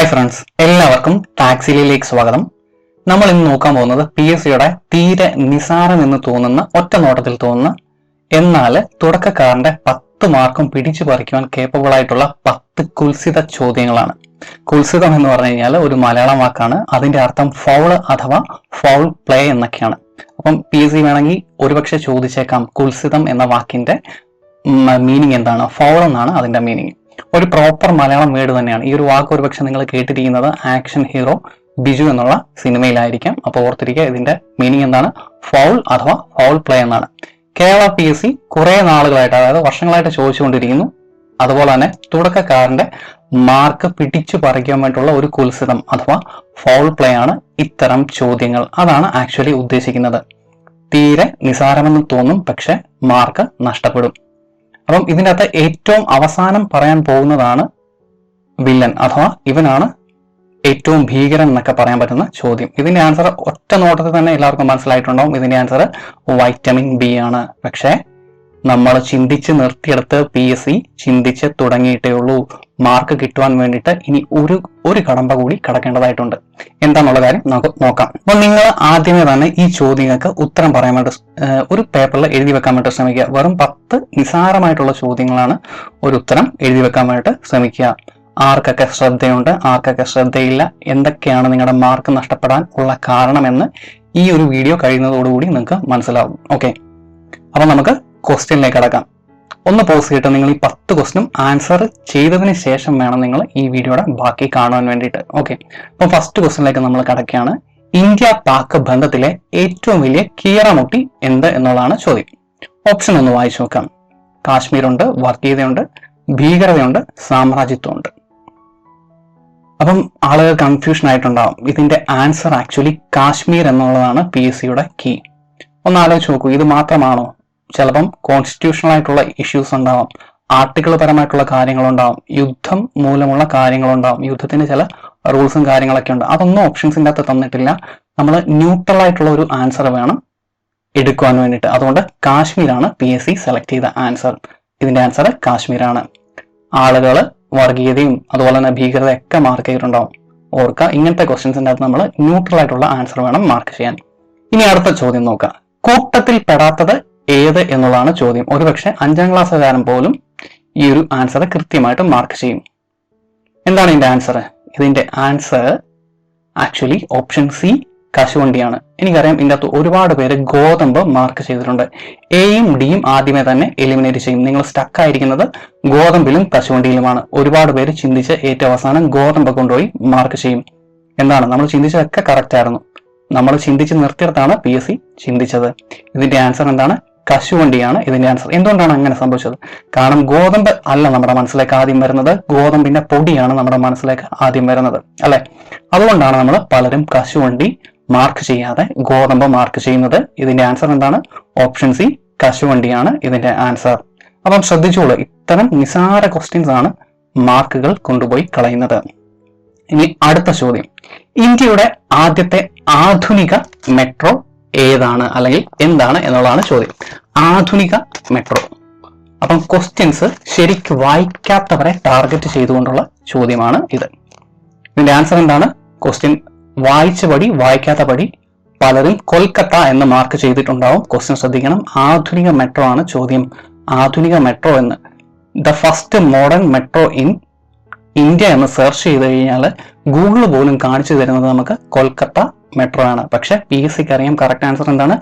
Hi friends, എല്ലാവർക്കും ടാക്സിയിലേക്ക് സ്വാഗതം. നമ്മൾ ഇന്ന് നോക്കാൻ പോകുന്നത് പി എസ് സിയുടെ തീരെ നിസാരം എന്ന് തോന്നുന്ന, ഒറ്റ നോട്ടത്തിൽ തോന്നുന്ന, എന്നാൽ തുടക്കക്കാരന്റെ 10 മാർക്കും പിടിച്ചു പറിക്കുവാൻ കേപ്പബിൾ ആയിട്ടുള്ള 10 കുൽസിത ചോദ്യങ്ങളാണ്. കുൽസിതം എന്ന് പറഞ്ഞു കഴിഞ്ഞാൽ ഒരു മലയാളം വാക്കാണ്. അതിന്റെ അർത്ഥം ഫൗൾ അഥവാ ഫൗൾ പ്ലേ എന്നൊക്കെയാണ്. അപ്പം പി എസ് സി വേണമെങ്കിൽ ഒരുപക്ഷെ ചോദിച്ചേക്കാം, കുൽസിതം എന്ന വാക്കിന്റെ മീനിങ് എന്താണ്? ഫൗൾ എന്നാണ് അതിന്റെ മീനിങ്. ഒരു പ്രോപ്പർ മലയാളം വേർഡ് തന്നെയാണ്. ഈ ഒരു വാക്ക് ഒരുപക്ഷെ നിങ്ങൾ കേട്ടിരിക്കുന്നത് ആക്ഷൻ ഹീറോ ബിജു എന്നുള്ള സിനിമയിലായിരിക്കാം. അപ്പോൾ ഓർത്തിരിക്കുക, ഇതിന്റെ മീനിങ് എന്താണ്? ഫൗൾ അഥവാ ഫൗൾ പ്ലേ എന്നാണ്. കേരള പി എസ് സി കുറെ നാളുകളായിട്ട്, അതായത് വർഷങ്ങളായിട്ട് ചോദിച്ചുകൊണ്ടിരിക്കുന്നു. അതുപോലെ തന്നെ തുടക്കക്കാരന്റെ മാർക്ക് പിടിച്ചു പറിക്കാൻ വേണ്ടിയിട്ടുള്ള ഒരു കുൽസിതം അഥവാ ഫൗൾ പ്ലേ ആണ് ഇത്തരം ചോദ്യങ്ങൾ. അതാണ് ആക്ച്വലി ഉദ്ദേശിക്കുന്നത്. തീരെ നിസാരമെന്ന് തോന്നും, പക്ഷെ മാർക്ക് നഷ്ടപ്പെടും. അപ്പം ഇതിൻ്റെ അകത്ത് ഏറ്റവും അവസാനം പറയാൻ പോകുന്നതാണ് വില്ലൻ അഥവാ ഇവനാണ് ഏറ്റവും ഭീകരൻ എന്നൊക്കെ പറയാൻ പറ്റുന്ന ചോദ്യം. ഇതിന്റെ ആൻസർ ഒറ്റ നോട്ടത്തിൽ തന്നെ എല്ലാവർക്കും മനസ്സിലായിട്ടുണ്ടാവും. ഇതിന്റെ ആൻസർ വൈറ്റമിൻ ബി ആണ്. പക്ഷേ നമ്മൾ ചിന്തിച്ച് നിർത്തിയെടുത്ത് പി എസ് സി ചിന്തിച്ച് തുടങ്ങിയിട്ടേ ഉള്ളൂ. മാർക്ക് കിട്ടുവാൻ വേണ്ടിയിട്ട് ഇനി ഒരു കടമ്പ കൂടി കടക്കേണ്ടതായിട്ടുണ്ട്. എന്താണെന്നുള്ള കാര്യം നമുക്ക് നോക്കാം. അപ്പോൾ നിങ്ങൾ ആദ്യമേ തന്നെ ഈ ചോദ്യങ്ങൾക്ക് ഉത്തരം പറയാൻ വേണ്ടി ഒരു പേപ്പറിൽ എഴുതി വെക്കാൻ വേണ്ടി ശ്രമിക്കുക. വെറും 10 നിസാരമായിട്ടുള്ള ചോദ്യങ്ങളാണ്. ഒരു ഉത്തരം എഴുതി വെക്കാൻ വേണ്ടിയിട്ട് ശ്രമിക്കുക. ആർക്കൊക്കെ ശ്രദ്ധയുണ്ട്, ആർക്കൊക്കെ ശ്രദ്ധയില്ല, എന്തൊക്കെയാണ് നിങ്ങളുടെ മാർക്ക് നഷ്ടപ്പെടാൻ ഉള്ള കാരണമെന്ന് ഈ ഒരു വീഡിയോ കഴിയുന്നതോടുകൂടി നിങ്ങൾക്ക് മനസ്സിലാവും. ഓക്കെ, അപ്പൊ നമുക്ക് ക്വസ്റ്റ്യനിലേക്ക് കടക്കാം. ഒന്ന് പോസ് ചെയ്തിട്ട് നിങ്ങൾ ഈ 10 ക്വസ്റ്റ്യനും ആൻസർ ചെയ്തതിന് ശേഷം വേണം നിങ്ങൾ ഈ വീഡിയോയുടെ ബാക്കി കാണുവാൻ വേണ്ടിയിട്ട്. ഓക്കെ, അപ്പൊ ഫസ്റ്റ് ക്വസ്റ്റ്യനിലേക്ക് നമ്മൾ കടക്കുകയാണ്. ഇന്ത്യ പാക് ബന്ധത്തിലെ ഏറ്റവും വലിയ കീറമുട്ടി എന്ത് എന്നുള്ളതാണ് ചോദ്യം. ഓപ്ഷൻ ഒന്ന് വായിച്ചു നോക്കാം. കാശ്മീരുണ്ട്, വർഗീയതയുണ്ട്, ഭീകരതയുണ്ട്, സാമ്രാജ്യത്വമുണ്ട്. അപ്പം ആളുകൾ കൺഫ്യൂഷൻ ആയിട്ടുണ്ടാവും. ഇതിന്റെ ആൻസർ ആക്ച്വലി കാശ്മീർ എന്നുള്ളതാണ് പി എസ് സിയുടെ കീ. ഒന്ന് ആലോചിച്ച് നോക്കൂ, ഇത് മാത്രമാണോ? ചിലപ്പം കോൺസ്റ്റിറ്റ്യൂഷണൽ ആയിട്ടുള്ള ഇഷ്യൂസ് ഉണ്ടാവാം, ആർട്ടിക്കിൾ പരമായിട്ടുള്ള കാര്യങ്ങളുണ്ടാവും, യുദ്ധം മൂലമുള്ള കാര്യങ്ങളുണ്ടാവും, യുദ്ധത്തിന് ചില റൂൾസും കാര്യങ്ങളൊക്കെ ഉണ്ട്. അതൊന്നും ഓപ്ഷൻസിൻ്റെ അകത്ത് തന്നിട്ടില്ല. നമ്മൾ ന്യൂട്രൽ ആയിട്ടുള്ള ഒരു ആൻസർ വേണം എടുക്കുവാൻ വേണ്ടിയിട്ട്. അതുകൊണ്ട് കാശ്മീരാണ് പി എസ് സി സെലക്ട് ചെയ്ത ആൻസർ. ഇതിന്റെ ആൻസർ കാശ്മീരാണ്. ആളുകൾ വർഗീയതയും അതുപോലെ തന്നെ ഭീകരതയൊക്കെ മാർക്ക് ചെയ്തിട്ടുണ്ടാവും. ഓർക്കുക, ഇങ്ങനത്തെ ക്വസ്റ്റ്യൻസിൻ്റെ അകത്ത് നമ്മൾ ന്യൂട്രൽ ആയിട്ടുള്ള ആൻസർ വേണം മാർക്ക് ചെയ്യാൻ. ഇനി അടുത്ത ചോദ്യം നോക്കാം. കൂട്ടത്തിൽ പെടാത്തത് ഏത് എന്നുള്ളതാണ് ചോദ്യം. ഒരുപക്ഷെ 5ാം ക്ലാസ്സുകാരൻ പോലും ഈ ഒരു ആൻസർ കൃത്യമായിട്ട് മാർക്ക് ചെയ്യും. എന്താണ് ഇതിന്റെ ആൻസർ? ഇതിന്റെ ആൻസർ ആക്ച്വലി ഓപ്ഷൻ സി, കശുവണ്ടിയാണ്. എനിക്കറിയാം ഇതിൻ്റെ അകത്ത് ഒരുപാട് പേര് ഗോതമ്പ് മാർക്ക് ചെയ്തിട്ടുണ്ട്. എയും ഡിയും ആദ്യമേ തന്നെ എലിമിനേറ്റ് ചെയ്യും. നിങ്ങൾ സ്റ്റക്ക് ആയിരിക്കുന്നത് ഗോതമ്പിലും കശുവണ്ടിയിലുമാണ്. ഒരുപാട് പേര് ചിന്തിച്ച് ഏറ്റവും അവസാനം ഗോതമ്പ് കൊണ്ടുപോയി മാർക്ക് ചെയ്യും. എന്താണ്, നമ്മൾ ചിന്തിച്ചതൊക്കെ കറക്റ്റ് ആയിരുന്നു. നമ്മൾ ചിന്തിച്ച് നിർത്തിയിടത്താണ് പി എസ് സി ചിന്തിച്ചത്. ഇതിന്റെ ആൻസർ എന്താണ്? കശുവണ്ടിയാണ് ഇതിന്റെ ആൻസർ. എന്തുകൊണ്ടാണ് അങ്ങനെ സംഭവിച്ചത്? കാരണം ഗോതമ്പ് അല്ല നമ്മുടെ മനസ്സിലേക്ക് ആദ്യം വരുന്നത്, ഗോതമ്പിന്റെ പൊടിയാണ് നമ്മുടെ മനസ്സിലേക്ക് ആദ്യം വരുന്നത്, അല്ലെ? അതുകൊണ്ടാണ് നമ്മൾ പലരും കശുവണ്ടി മാർക്ക് ചെയ്യാതെ ഗോതമ്പ് മാർക്ക് ചെയ്യുന്നത്. ഇതിന്റെ ആൻസർ എന്താണ്? ഓപ്ഷൻ സി, കശുവണ്ടിയാണ് ഇതിന്റെ ആൻസർ. അപ്പം ശ്രദ്ധിച്ചോളൂ, ഇത്തരം നിസാര ക്വസ്റ്റ്യൻസ് ആണ് മാർക്കുകൾ കൊണ്ടുപോയി കളയുന്നത്. ഇനി അടുത്ത ചോദ്യം. ഇന്ത്യയുടെ ആദ്യത്തെ ആധുനിക മെട്രോ ഏതാണ് അല്ലെങ്കിൽ എന്താണ് എന്നുള്ളതാണ് ചോദ്യം. ആധുനിക മെട്രോ. അപ്പം ക്വസ്റ്റ്യൻസ് ശരിക്കും വായിക്കാത്തവരെ ടാർഗറ്റ് ചെയ്തുകൊണ്ടുള്ള ചോദ്യമാണ് ഇത്. ഇതിന്റെ ആൻസർ എന്താണ്? ക്വസ്റ്റ്യൻ വായിച്ച പടി വായിക്കാത്ത പടി പലരും കൊൽക്കത്ത എന്ന് മാർക്ക് ചെയ്തിട്ടുണ്ടാവും. ക്വസ്റ്റ്യൻ ശ്രദ്ധിക്കണം. ആധുനിക മെട്രോ ആണ് ചോദ്യം. ആധുനിക മെട്രോ എന്ന്, the first modern metro in India എന്ന് സെർച്ച് ചെയ്ത് കഴിഞ്ഞാൽ ഗൂഗിൾ പോലും കാണിച്ചു തരുന്നത് നമുക്ക് കൊൽക്കത്ത മെട്രോ ആണ്. പക്ഷെ പി എസ് സിക്ക് അറിയാം കറക്റ്റ് ആൻസർ എന്താണ്?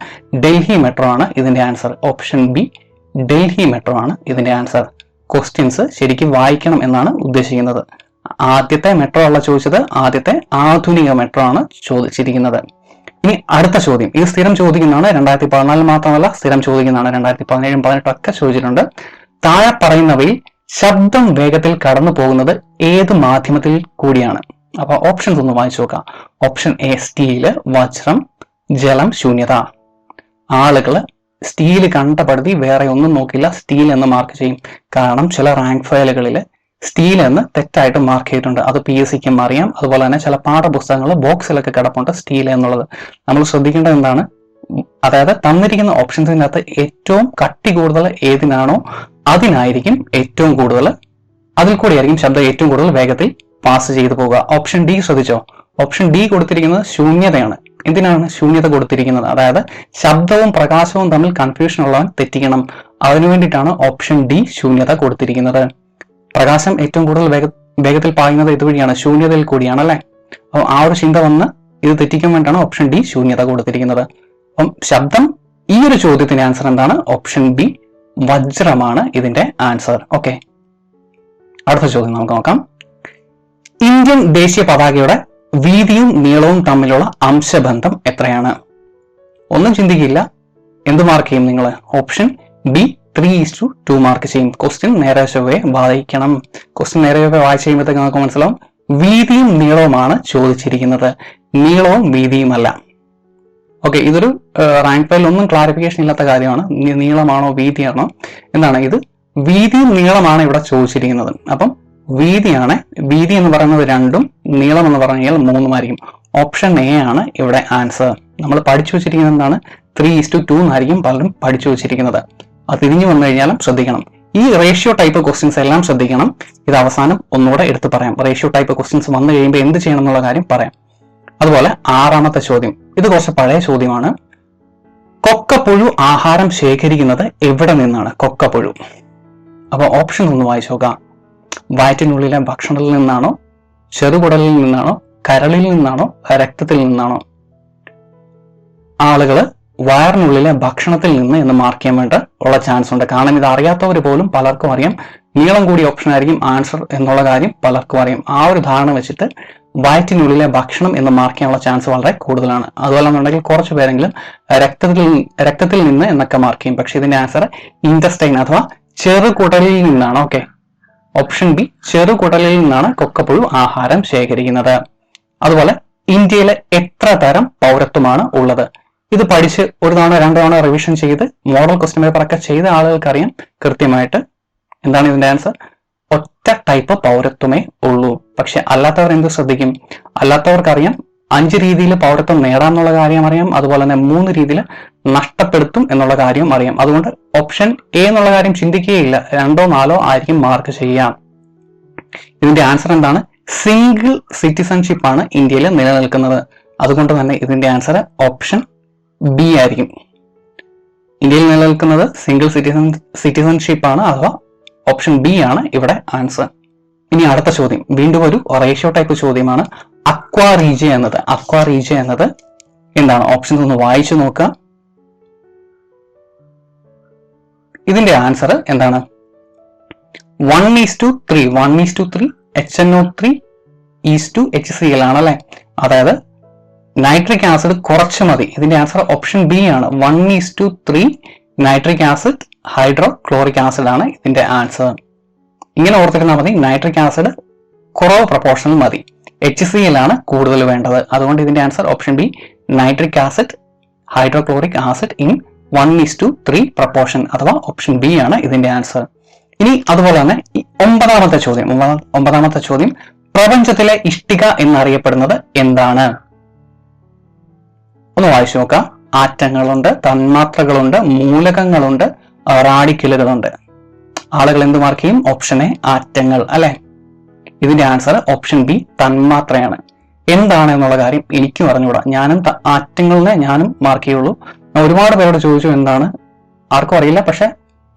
ഡൽഹി മെട്രോ ആണ് ഇതിന്റെ answer. Option B, Delhi metro ആണ് ഇതിന്റെ ആൻസർ. ക്വസ്റ്റ്യൻസ് ശരിക്കും വായിക്കണം എന്നാണ് ഉദ്ദേശിക്കുന്നത്. ആദ്യത്തെ മെട്രോ അല്ല ചോദിച്ചത്, ആദ്യത്തെ ആധുനിക മെട്രോ ആണ് ചോദിച്ചിരിക്കുന്നത്. ഇനി അടുത്ത ചോദ്യം. ഇത് സ്ഥിരം ചോദിക്കുന്നതാണ്. 2014 മാത്രമല്ല, സ്ഥിരം ചോദിക്കുന്നതാണ്. 2017, 2018 ഒക്കെ ചോദിച്ചിട്ടുണ്ട്. താഴെ പറയുന്നവയിൽ ശബ്ദം വേഗത്തിൽ കടന്നു പോകുന്നത് ഏത് മാധ്യമത്തിൽ കൂടിയാണ്? അപ്പൊ ഓപ്ഷൻസ് ഒന്ന് വായിച്ചു നോക്കാം. ഓപ്ഷൻ എ, സ്റ്റീല്, വജ്രം, ജലം, ശൂന്യത. ആളുകള് സ്റ്റീല് കണ്ടപ്പെടുത്തി വേറെ ഒന്നും നോക്കില്ല, സ്റ്റീൽ എന്ന് മാർക്ക് ചെയ്യും. കാരണം ചില റാങ്ക് ഫയലുകളിൽ സ്റ്റീൽ എന്ന് തെറ്റായിട്ട് മാർക്ക് ചെയ്തിട്ടുണ്ട്. അത് പി എസ് സിക്കും അറിയാം. അതുപോലെ തന്നെ ചില പാഠപുസ്തകങ്ങൾ ബോക്സിലൊക്കെ കിടപ്പുണ്ട് സ്റ്റീൽ എന്നുള്ളത്. നമ്മൾ ശ്രദ്ധിക്കേണ്ടത് എന്താണ്? അതായത് തന്നിരിക്കുന്ന ഓപ്ഷൻസിൻ്റെ അകത്ത് ഏറ്റവും കട്ടി കൂടുതൽ ഏതിനാണോ അതിനായിരിക്കും ഏറ്റവും കൂടുതൽ, അതിൽ കൂടിയായിരിക്കും ശബ്ദം ഏറ്റവും കൂടുതൽ വേഗത്തിൽ പാസ് ചെയ്തു പോകുക. ഓപ്ഷൻ ഡി ശ്രദ്ധിച്ചോ, ഓപ്ഷൻ ഡി കൊടുത്തിരിക്കുന്നത് ശൂന്യതയാണ്. എന്തിനാണ് ശൂന്യത കൊടുത്തിരിക്കുന്നത്? അതായത് ശബ്ദവും പ്രകാശവും തമ്മിൽ കൺഫ്യൂഷൻ ഉള്ളവൻ തെറ്റിക്കണം. അതിനു വേണ്ടിയിട്ടാണ് ഓപ്ഷൻ ഡി ശൂന്യത കൊടുത്തിരിക്കുന്നത്. പ്രകാശം ഏറ്റവും കൂടുതൽ വേഗത്തിൽ പായുന്നത് ഇതുവഴിയാണ്, ശൂന്യതയിൽ കൂടിയാണ് അല്ലെ. അപ്പോൾ ആ ഒരു ചിന്ത വന്ന് ഇത് തെറ്റിക്കാൻ വേണ്ടിയാണ് ഓപ്ഷൻ ഡി ശൂന്യത കൊടുത്തിരിക്കുന്നത്. അപ്പം ശബ്ദം, ഈ ഒരു ചോദ്യത്തിന്റെ ആൻസർ എന്താണ്? ഓപ്ഷൻ ബി വജ്രമാണ് ഇതിന്റെ ആൻസർ. ഓക്കെ, അടുത്ത ചോദ്യം നമുക്ക് നോക്കാം. ഇന്ത്യൻ ദേശീയ പതാകയുടെ വീതിയും നീളവും തമ്മിലുള്ള അംശബന്ധം എത്രയാണ്? ഒന്നും ചിന്തിക്കില്ല, എന്ത് മാർക്ക് ചെയ്യും നിങ്ങൾ? ഓപ്ഷൻ ബി 3:2 മാർക്ക് ചെയ്യും. ക്വസ്റ്റ്യൻ നേരെ ചൊവ്വേ വായിക്കണം. ക്വസ്റ്റ്യൻ നേരെ ചൊവ്വേ വായിച്ചു കഴിയുമ്പോഴത്തേക്ക് നമുക്ക് മനസ്സിലാവും വീതിയും നീളവുമാണ് ചോദിച്ചിരിക്കുന്നത്, നീളവും വീതിയുമല്ല. ഓക്കെ, ഇതൊരു റാങ്ക് ഫയലിൽ ഒന്നും ക്ലാരിഫിക്കേഷൻ ഇല്ലാത്ത കാര്യമാണ്. നീളമാണോ വീതിയാണോ എന്താണ്? ഇത് വീതിയും നീളമാണ് ഇവിടെ ചോദിച്ചിരിക്കുന്നത്. അപ്പം വീതിയാണ്, വീതി എന്ന് പറയുന്നത് 2ഉം നീളം എന്ന് പറഞ്ഞു കഴിഞ്ഞാൽ 3ഉമായിരിക്കും. ഓപ്ഷൻ എ ആണ് ഇവിടെ ആൻസർ. നമ്മൾ പഠിച്ചു വെച്ചിരിക്കുന്നത് എന്താണ്? 3:2 എന്നായിരിക്കും പലരും പഠിച്ചു വെച്ചിരിക്കുന്നത്. അത് തിരിഞ്ഞു വന്നു കഴിഞ്ഞാലും ശ്രദ്ധിക്കണം. ഈ റേഷ്യോ ടൈപ്പ് ക്വസ്റ്റ്യൻസ് എല്ലാം ശ്രദ്ധിക്കണം. ഇത് അവസാനം ഒന്നുകൂടെ എടുത്തു പറയാം. റേഷ്യോ ടൈപ്പ് ക്വസ്റ്റ്യൻസ് വന്നു കഴിയുമ്പോൾ എന്ത് ചെയ്യണം എന്നുള്ള കാര്യം പറയാം. അതുപോലെ 6ാമത്തെ ചോദ്യം, ഇത് കുറച്ച് പഴയ ചോദ്യമാണ്. കൊക്കപ്പുഴു ആഹാരം ശേഖരിക്കുന്നത് എവിടെ നിന്നാണ്? കൊക്കപ്പുഴു. അപ്പൊ ഓപ്ഷൻ ഒന്ന് വായിച്ചു നോക്കാം. വയറ്റിനുള്ളിലെ ഭക്ഷണത്തിൽ നിന്നാണോ, ചെറുകുടലിൽ നിന്നാണോ, കരളിൽ നിന്നാണോ, രക്തത്തിൽ നിന്നാണോ? ആളുകള് വയറിനുള്ളിലെ ഭക്ഷണത്തിൽ നിന്ന് എന്ന് മാർക്ക് ചെയ്യാൻ വേണ്ടി ഉള്ള ചാൻസ് ഉണ്ട്. കാരണം ഇത് അറിയാത്തവർ പോലും പലർക്കും അറിയാം. നീളം കൂടിയ ഓപ്ഷൻ ആയിരിക്കും ആൻസർ എന്നുള്ള കാര്യം പലർക്കും അറിയാം. ആ ഒരു ധാരണ വെച്ചിട്ട് വയറ്റിനുള്ളിലെ ഭക്ഷണം എന്ന് മാർക്ക് ചെയ്യാനുള്ള ചാൻസ് വളരെ കൂടുതലാണ്. അതുപോലെ എന്നുണ്ടെങ്കിൽ കുറച്ച് പേരെങ്കിലും രക്തത്തിൽ നിന്ന് എന്നൊക്കെ മാർക്ക് ചെയ്യും. പക്ഷെ ഇതിന്റെ ആൻസർ ഇൻറ്റസ്റ്റൈൻ അഥവാ ചെറുകുടലിൽ നിന്നാണ്. ഓക്കെ, ഓപ്ഷൻ ബി ചെറുകുടലിൽ നിന്നാണ് കൊക്കപ്പുഴു ആഹാരം ശേഖരിക്കുന്നത്. അതുപോലെ ഇന്ത്യയിലെ എത്ര തരം പൗരത്വമാണ് ഉള്ളത്? ഇത് പഠിച്ച് ഒരു തവണ 2 തവണ റിവിഷൻ ചെയ്ത് മോഡൽ ക്വസ്റ്റ്യൻ പേപ്പർ ഒക്കെ ചെയ്ത ആളുകൾക്ക് അറിയാം കൃത്യമായിട്ട് എന്താണ് ഇതിന്റെ ആൻസർ. ഒറ്റ ടൈപ്പ് പൗരത്വമേ ഉള്ളൂ. പക്ഷെ അല്ലാത്തവർ എന്ത് ശ്രദ്ധിക്കും? അല്ലാത്തവർക്കറിയാം 5 രീതിയിൽ പൗരത്വം നേടാമെന്നുള്ള കാര്യം അറിയാം. അതുപോലെ തന്നെ 3 രീതിയിൽ നഷ്ടപ്പെടുത്തും എന്നുള്ള കാര്യം അറിയാം. അതുകൊണ്ട് ഓപ്ഷൻ എ എന്നുള്ള കാര്യം ചിന്തിക്കുകയില്ല. 2ഓ 4ഓ ആയിരിക്കും മാർക്ക് ചെയ്യാം. ഇതിന്റെ ആൻസർ എന്താണ്? സിംഗിൾ സിറ്റിസൺഷിപ്പ് ആണ് ഇന്ത്യയിൽ നിലനിൽക്കുന്നത്. അതുകൊണ്ട് തന്നെ ഇതിന്റെ ആൻസർ ഓപ്ഷൻ ബി ആയിരിക്കും. ഇന്ത്യയിൽ നിലനിൽക്കുന്നത് സിംഗിൾ സിറ്റിസൺഷിപ്പ് ആണ്, അഥവാ ഓപ്ഷൻ ബി ആണ് ഇവിടെ ആൻസർ. ഇനി അടുത്ത ചോദ്യം വീണ്ടും ഒരു റേഷ്യോ ടൈപ്പ് ചോദ്യമാണ്. അക്വാറീജിയ എന്നത് എന്താണ്? ഓപ്ഷൻസ് ഒന്ന് വായിച്ചു നോക്കുക. ഇതിന്റെ ആൻസർ എന്താണ്? 1:3 HNO3:HCl ആണ് അല്ലെ. അതായത് നൈട്രിക് ആസിഡ് കുറച്ച് മതി. ഇതിന്റെ ആൻസർ ഓപ്ഷൻ ബി ആണ്. 1:3 നൈട്രിക് ആസിഡ് ഹൈഡ്രോക്ലോറിക് ആസിഡ് ആണ് ഇതിന്റെ ആൻസർ. ഇങ്ങനെ ഓർത്തിരുന്നാൽ മതി. നൈട്രിക് ആസിഡ് കുറവ് പ്രപ്പോർഷനിൽ മതി, HCl ആണ് കൂടുതൽ വേണ്ടത്. അതുകൊണ്ട് ഇതിന്റെ answer option B nitric acid hydrochloric acid in 1:3 proportion, അഥവാ ഓപ്ഷൻ ബി ആണ് ഇതിന്റെ ആൻസർ. ഇനി അതുപോലെ തന്നെ 9ാമത്തെ ചോദ്യം, പ്രപഞ്ചത്തിലെ ഇഷ്ടിക എന്നറിയപ്പെടുന്നത് എന്താണ്? ഒന്ന് വായിച്ചു നോക്കാം. ആറ്റങ്ങളുണ്ട്, തന്മാത്രകളുണ്ട്, മൂലകങ്ങളുണ്ട്, റാഡിക്കലുകളുണ്ട്. ആളുകൾ എന്ത് മാർക്ക് ചെയ്യും? ഓപ്ഷൻ എ ആറ്റങ്ങൾ അല്ലെ. ഇതിന്റെ ആൻസർ ഓപ്ഷൻ ബി തന്മാത്രയാണ്. എന്താണ് എന്നുള്ള കാര്യം എനിക്കും അറിഞ്ഞുകൂടാ. ആറ്റങ്ങളിനെ ഞാനും മാർക്ക് ചെയ്യുള്ളൂ. ഒരുപാട് പേരോട് ചോദിച്ചു എന്താണ്, ആർക്കും അറിയില്ല. പക്ഷെ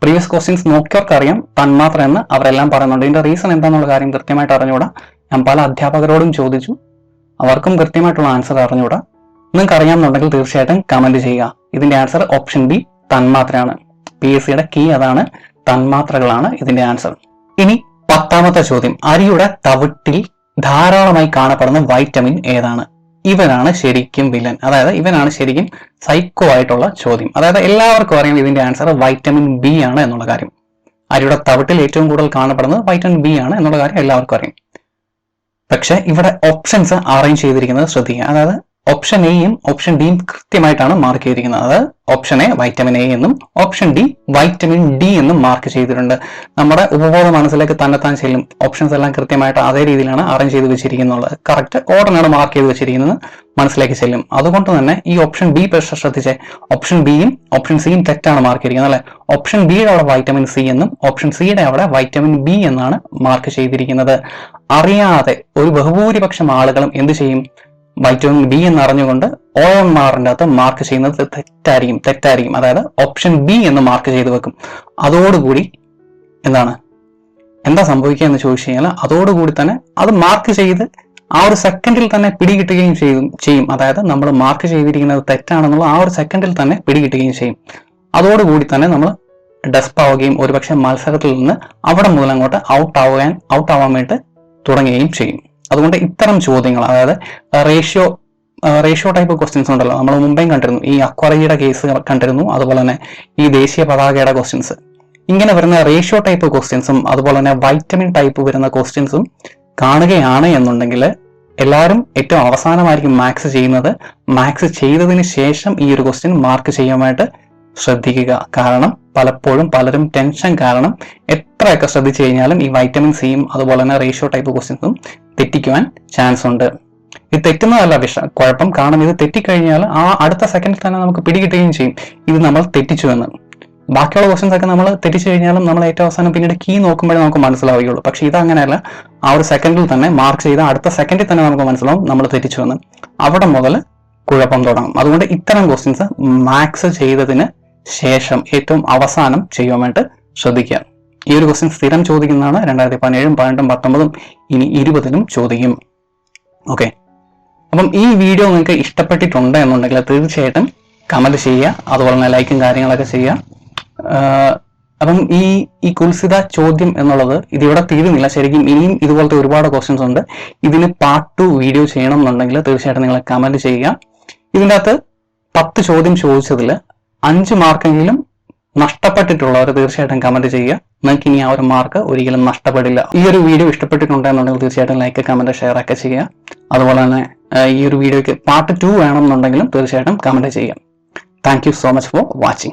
പ്രീവിയസ് ക്വസ്റ്റ്യൻസ് നോക്കിയവർക്ക് അറിയാം തന്മാത്ര എന്ന് അവരെല്ലാം പറയുന്നുണ്ട്. ഇതിന്റെ റീസൺ എന്താണെന്നുള്ള കാര്യം കൃത്യമായിട്ട് അറിഞ്ഞുകൂടാ. ഞാൻ പല അധ്യാപകരോടും ചോദിച്ചു, അവർക്കും കൃത്യമായിട്ടുള്ള ആൻസർ അറിഞ്ഞുകൂടാ. നിങ്ങൾക്ക് അറിയാമെന്നുണ്ടെങ്കിൽ തീർച്ചയായിട്ടും കമന്റ് ചെയ്യുക. ഇതിന്റെ ആൻസർ ഓപ്ഷൻ ബി തന്മാത്രയാണ്. PSCയുടെ കീ അതാണ്, തന്മാത്രകളാണ് ഇതിന്റെ ആൻസർ. ഇനി 10ാമത്തെ ചോദ്യം, അരിയുടെ തവിട്ടിൽ ധാരാളമായി കാണപ്പെടുന്ന വൈറ്റമിൻ ഏതാണ്? ഇവനാണ് ശരിക്കും വില്ലൻ, അതായത് ഇവനാണ് ശരിക്കും സൈക്കോ ആയിട്ടുള്ള ചോദ്യം. അതായത് എല്ലാവർക്കും അറിയാം ഇതിന്റെ ആൻസർ വൈറ്റമിൻ ബി ആണ് എന്നുള്ള കാര്യം. അരിയുടെ തവിട്ടിൽ ഏറ്റവും കൂടുതൽ കാണപ്പെടുന്നത് വൈറ്റമിൻ ബി ആണ് എന്നുള്ള കാര്യം എല്ലാവർക്കും അറിയാം. പക്ഷെ ഇവിടെ ഓപ്ഷൻസ് അറേഞ്ച് ചെയ്തിരിക്കുന്നത് ശ്രദ്ധിക്കുക. അതായത് ഓപ്ഷൻ എയും ഓപ്ഷൻ ഡിയും കൃത്യമായിട്ടാണ് മാർക്ക് ചെയ്തിരിക്കുന്നത്. അത് ഓപ്ഷൻ എ വൈറ്റമിൻ എ എന്നും ഓപ്ഷൻ ഡി വൈറ്റമിൻ ഡി എന്നും മാർക്ക് ചെയ്തിട്ടുണ്ട്. നമ്മുടെ ഉപബോധ മനസ്സിലേക്ക് തന്നെത്താൻ ചെല്ലും. ഓപ്ഷൻസ് എല്ലാം കൃത്യമായിട്ട് അതേ രീതിയിലാണ് അറേഞ്ച് ചെയ്ത് വെച്ചിരിക്കുന്നത്. കറക്റ്റ് ഓർഡറിനാണ് മാർക്ക് ചെയ്ത് വെച്ചിരിക്കുന്നത്, മനസ്സിലേക്ക് ചെല്ലും. അതുകൊണ്ട് തന്നെ ഈ ഓപ്ഷൻ ബി ശ്രദ്ധിച്ചേ, ഓപ്ഷൻ ബിയും ഓപ്ഷൻ സിയും തെറ്റാണ് മാർക്ക് ചെയ്തിരിക്കുന്നത് അല്ലെ. ഓപ്ഷൻ ബിയുടെ അവിടെ വൈറ്റമിൻ സി എന്നും ഓപ്ഷൻ സിയുടെ അവിടെ വൈറ്റമിൻ ബി എന്നാണ് മാർക്ക് ചെയ്തിരിക്കുന്നത്. അറിയാതെ ഒരു ബഹുഭൂരിപക്ഷം ആളുകളും എന്ത് ചെയ്യും? വൈറ്റമിൻ ബി എന്ന് അറിഞ്ഞുകൊണ്ട് OMRന്റെ അകത്ത് മാർക്ക് ചെയ്യുന്നത് തെറ്റായിരിക്കും. അതായത് ഓപ്ഷൻ ബി എന്ന് മാർക്ക് ചെയ്ത് വെക്കും. അതോടുകൂടി എന്താ സംഭവിക്കുക എന്ന് ചോദിച്ചു കഴിഞ്ഞാൽ അതോടുകൂടി തന്നെ അത് മാർക്ക് ചെയ്ത് ആ ഒരു സെക്കൻഡിൽ തന്നെ പിടികിട്ടുകയും ചെയ്യും. അതായത് നമ്മൾ മാർക്ക് ചെയ്തിരിക്കുന്നത് തെറ്റാണെന്നുള്ള ആ ഒരു സെക്കൻഡിൽ തന്നെ പിടികിട്ടുകയും ചെയ്യും. അതോടുകൂടി തന്നെ നമ്മൾ ഡെസ്പ് ആവുകയും ഒരുപക്ഷെ മത്സരത്തിൽ നിന്ന് അവിടെ മുതൽ അങ്ങോട്ട് ഔട്ട് ആവാൻ വേണ്ടി തുടങ്ങുകയും ചെയ്യും. അതുകൊണ്ട് ഇത്തരം ചോദ്യങ്ങൾ, അതായത് റേഷ്യോ ടൈപ്പ് ക്വസ്റ്റ്യൻസ് ഉണ്ടല്ലോ, നമ്മൾ മുമ്പേയും കണ്ടിരുന്നു. ഈ അക്വറിയുടെ കേസ് കണ്ടിരുന്നു. അതുപോലെ തന്നെ ഈ ദേശീയ പതാകയുടെ ക്വസ്റ്റ്യൻസ്, ഇങ്ങനെ വരുന്ന റേഷ്യോ ടൈപ്പ് ക്വസ്റ്റ്യൻസും അതുപോലെ തന്നെ വൈറ്റമിൻ ടൈപ്പ് വരുന്ന ക്വസ്റ്റ്യൻസും കാണുകയാണ് എന്നുണ്ടെങ്കിൽ എല്ലാവരും ഏറ്റവും അവസാനമായിരിക്കും മാത്സ് ചെയ്യുന്നത്. മാത്സ് ചെയ്തതിന് ശേഷം ഈ ഒരു ക്വസ്റ്റ്യൻ മാർക്ക് ചെയ്യാനായിട്ട് ശ്രദ്ധിക്കുക. കാരണം പലപ്പോഴും പലരും ടെൻഷൻ കാരണം എത്രയൊക്കെ ശ്രദ്ധിച്ചു കഴിഞ്ഞാലും ഈ വൈറ്റമിൻ സിയും അതുപോലെ തന്നെ റേഷ്യോ ടൈപ്പ് ക്വസ്റ്റ്യൻസും തെറ്റിക്കുവാൻ ചാൻസ് ഉണ്ട്. ഇത് തെറ്റുന്നതല്ല കുഴപ്പം. കാരണം ഇത് തെറ്റിക്കഴിഞ്ഞാൽ ആ അടുത്ത സെക്കൻഡിൽ തന്നെ നമുക്ക് പിടികിട്ടുകയും ചെയ്യും ഇത് നമ്മൾ തെറ്റിച്ചു എന്ന്. ബാക്കിയുള്ള ക്വസ്റ്റ്യൻസ് ഒക്കെ നമ്മൾ തെറ്റിച്ചു കഴിഞ്ഞാലും നമ്മൾ ഏറ്റവും അവസാനം പിന്നീട് കീ നോക്കുമ്പോഴേ നമുക്ക് മനസ്സിലാവുകയുള്ളൂ. പക്ഷെ ഇത് അങ്ങനെയല്ല. ആ ഒരു സെക്കൻഡിൽ തന്നെ മാർക്ക് ചെയ്ത അടുത്ത സെക്കൻഡിൽ തന്നെ നമുക്ക് മനസ്സിലാവും നമ്മൾ തെറ്റിച്ചു എന്ന്. അവിടെ മുതൽ കുഴപ്പം തുടങ്ങും. അതുകൊണ്ട് ഇത്തരം ക്വസ്റ്റ്യൻസ് മാത്സ് ചെയ്തതിന് ശേഷം ഏറ്റവും അവസാനം ചെയ്യുവാനായിട്ട് ശ്രദ്ധിക്കുക. ഈ ഒരു ക്വസ്റ്റ്യൻ സ്ഥിരം ചോദിക്കുന്നതാണ്. 2017, 18, 19 ഇനി 20 ചോദിക്കും. ഓക്കെ, അപ്പം ഈ വീഡിയോ നിങ്ങൾക്ക് ഇഷ്ടപ്പെട്ടിട്ടുണ്ട് എന്നുണ്ടെങ്കിൽ തീർച്ചയായിട്ടും കമന്റ് ചെയ്യുക. അതുപോലെ തന്നെ ലൈക്കും കാര്യങ്ങളൊക്കെ ചെയ്യുക. അപ്പം ഈ കുൽസിത ചോദ്യം എന്നുള്ളത് ഇതിവിടെ തീരുന്നില്ല. ശരിക്കും ഇനിയും ഇതുപോലത്തെ ഒരുപാട് ക്വസ്റ്റ്യൻസ് ഉണ്ട്. ഇതിന് പാർട്ട് 2 വീഡിയോ ചെയ്യണം എന്നുണ്ടെങ്കിൽ തീർച്ചയായിട്ടും നിങ്ങൾ കമന്റ് ചെയ്യുക. ഇതിൻ്റെ അകത്ത് 10 ചോദ്യം ചോദിച്ചതിൽ 5 മാർക്കെങ്കിലും നഷ്ടപ്പെട്ടിട്ടുള്ളവർ തീർച്ചയായിട്ടും കമന്റ് ചെയ്യുക. നിങ്ങൾക്ക് ഇനി ആ ഒരു മാർക്ക് ഒരിക്കലും നഷ്ടപ്പെടില്ല. ഈ ഒരു വീഡിയോ ഇഷ്ടപ്പെട്ടിട്ടുണ്ടെന്നുണ്ടെങ്കിൽ തീർച്ചയായിട്ടും ലൈക്ക്, കമന്റ്, ഷെയർ ഒക്കെ ചെയ്യുക. അതുപോലെ തന്നെ ഈ ഒരു വീഡിയോയ്ക്ക് പാർട്ട് 2 വേണമെന്നുണ്ടെങ്കിലും തീർച്ചയായിട്ടും കമന്റ് ചെയ്യുക. Thank you so much for watching.